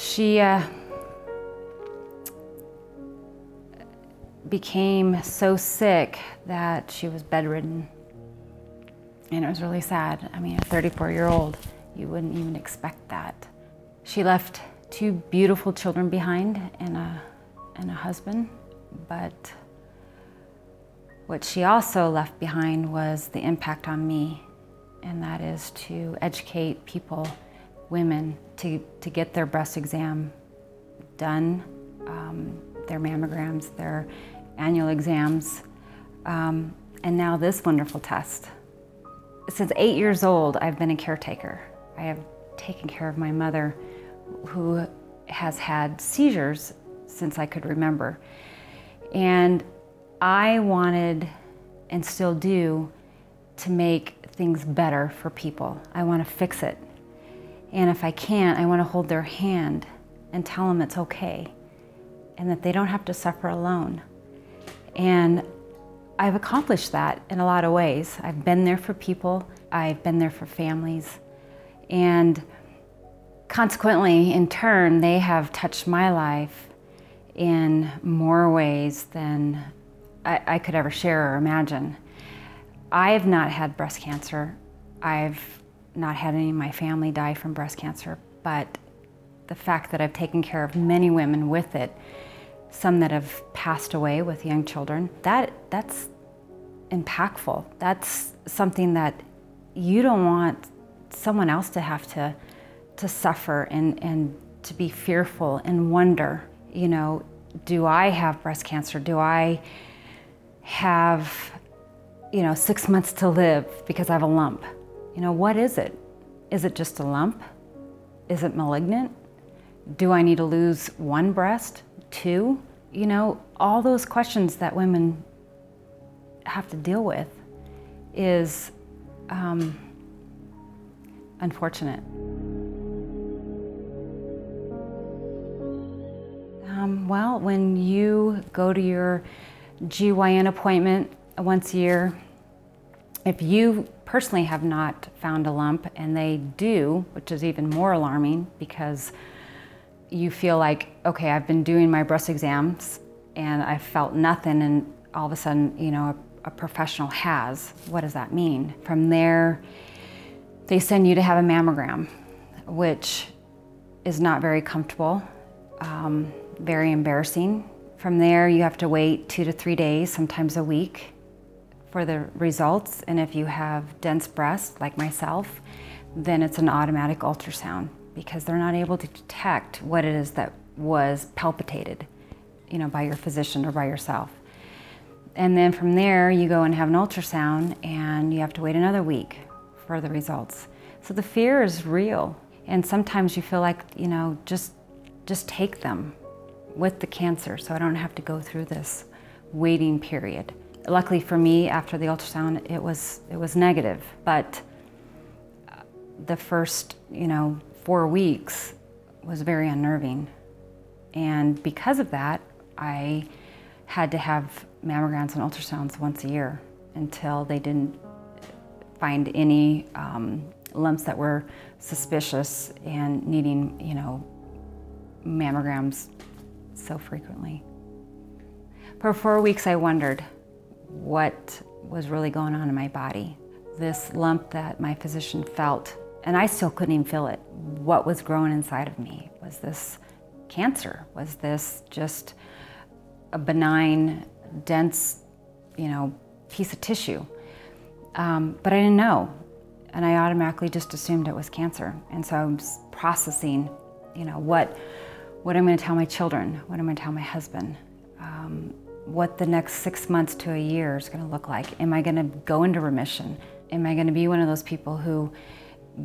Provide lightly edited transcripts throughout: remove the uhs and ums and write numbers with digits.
She became so sick that she was bedridden. And it was really sad. I mean, a 34-year-old, you wouldn't even expect that. She left 2 beautiful children behind and a husband, but what she also left behind was the impact on me, and that is to educate people, women, to get their breast exam done, their mammograms, their annual exams, and now this wonderful test. Since 8 years old, I've been a caretaker. I have taken care of my mother, who has had seizures since I could remember. And I wanted, and still do, to make things better for people. I want to fix it. And if I can't, I want to hold their hand and tell them it's okay, and that they don't have to suffer alone. And I've accomplished that in a lot of ways. I've been there for people, I've been there for families, and consequently, in turn, they have touched my life in more ways than I could ever share or imagine. I have not had breast cancer. I've not had any of my family die from breast cancer, but the fact that I've taken care of many women with it, some that have passed away with young children, that's impactful. That's something that you don't want someone else to have to suffer and to be fearful and wonder, you know, do I have breast cancer? Do I have, 6 months to live because I have a lump? What is it? Is it just a lump? Is it malignant? Do I need to lose 1 breast, 2? All those questions that women have to deal with is unfortunate. Well, when you go to your GYN appointment once a year, if you personally have not found a lump and they do, which is even more alarming because you feel like, okay, I've been doing my breast exams and I felt nothing, and all of a sudden, a professional has. What does that mean? From there, they send you to have a mammogram, which is not very comfortable, very embarrassing. From there, you have to wait 2 to 3 days, sometimes a week, for the results. And if you have dense breasts, like myself, then it's an automatic ultrasound, because they're not able to detect what it is that was palpated, by your physician or by yourself. And then from there, you go and have an ultrasound, and you have to wait another week for the results. So the fear is real. And sometimes you feel like, just take them with the cancer so I don't have to go through this waiting period. Luckily for me, after the ultrasound, it was negative, but the first, 4 weeks was very unnerving. And because of that, I had to have mammograms and ultrasounds once a year until they didn't find any lumps that were suspicious and needing, mammograms so frequently. For 4 weeks, I wondered what was really going on in my body. This lump that my physician felt, and I still couldn't even feel it. What was growing inside of me? Was this cancer? Was this just a benign, dense, piece of tissue? But I didn't know, and I automatically just assumed it was cancer. And so I was processing, what I'm going to tell my children, what I'm going to tell my husband, what the next 6 months to a year is going to look like. Am I going to go into remission? Am I going to be one of those people who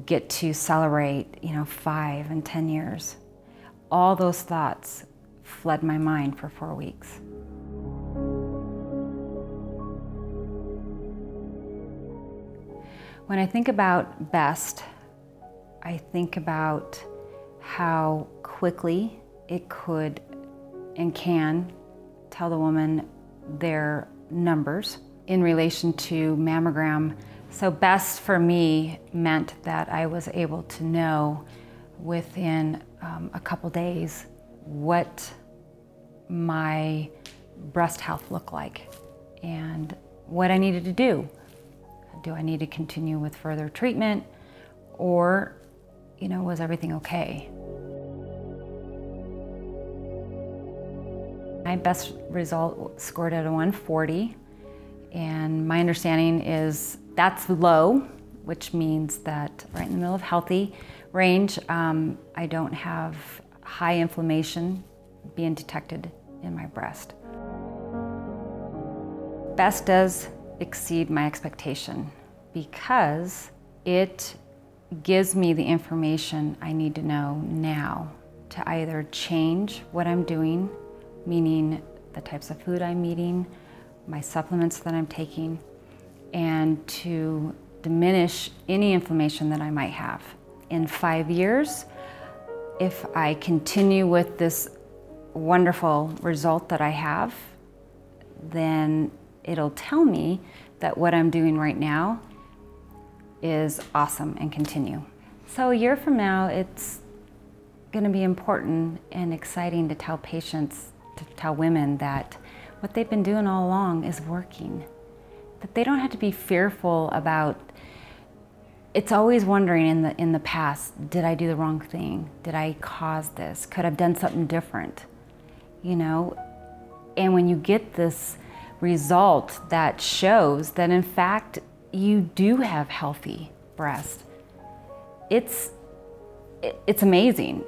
get to celebrate, 5 and 10 years? All those thoughts fled my mind for 4 weeks. When I think about BEST, I think about how quickly it could and can tell the woman their numbers in relation to mammogram. So BEST for me meant that I was able to know within a couple days what my breast health looked like and what I needed to do. Do I need to continue with further treatment, or, was everything okay? My best result scored at a 140, and my understanding is that's low, which means that right in the middle of healthy range. I don't have high inflammation being detected in my breast. Best does exceed my expectation because it gives me the information I need to know now to either change what I'm doing, meaning the types of food I'm eating, my supplements that I'm taking, and to diminish any inflammation that I might have. In 5 years, if I continue with this wonderful result that I have, then it'll tell me that what I'm doing right now is awesome and continue. So a year from now, it's going to be important and exciting to tell patients, to tell women that what they've been doing all along is working. That they don't have to be fearful about, it's always wondering in the past, did I do the wrong thing? Did I cause this? Could I have done something different? And when you get this result that shows that in fact you do have healthy breasts, it's amazing.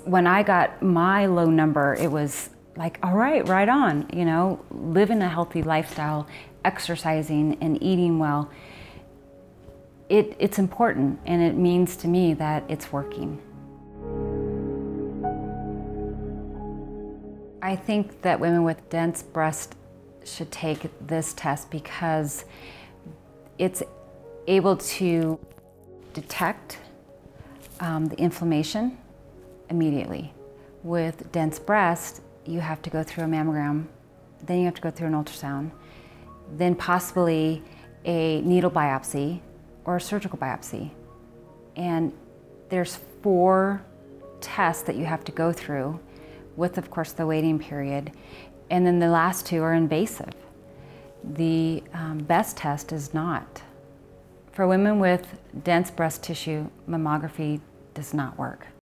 When I got my low number, it was like, all right, right on, living a healthy lifestyle, exercising and eating well. It's important, and it means to me that it's working. I think that women with dense breast should take this test because it's able to detect the inflammation immediately. With dense breast, you have to go through a mammogram, then you have to go through an ultrasound, then possibly a needle biopsy or a surgical biopsy. And there's 4 tests that you have to go through with, of course, the waiting period. And then the last 2 are invasive. The best test is not. For women with dense breast tissue, mammography does not work.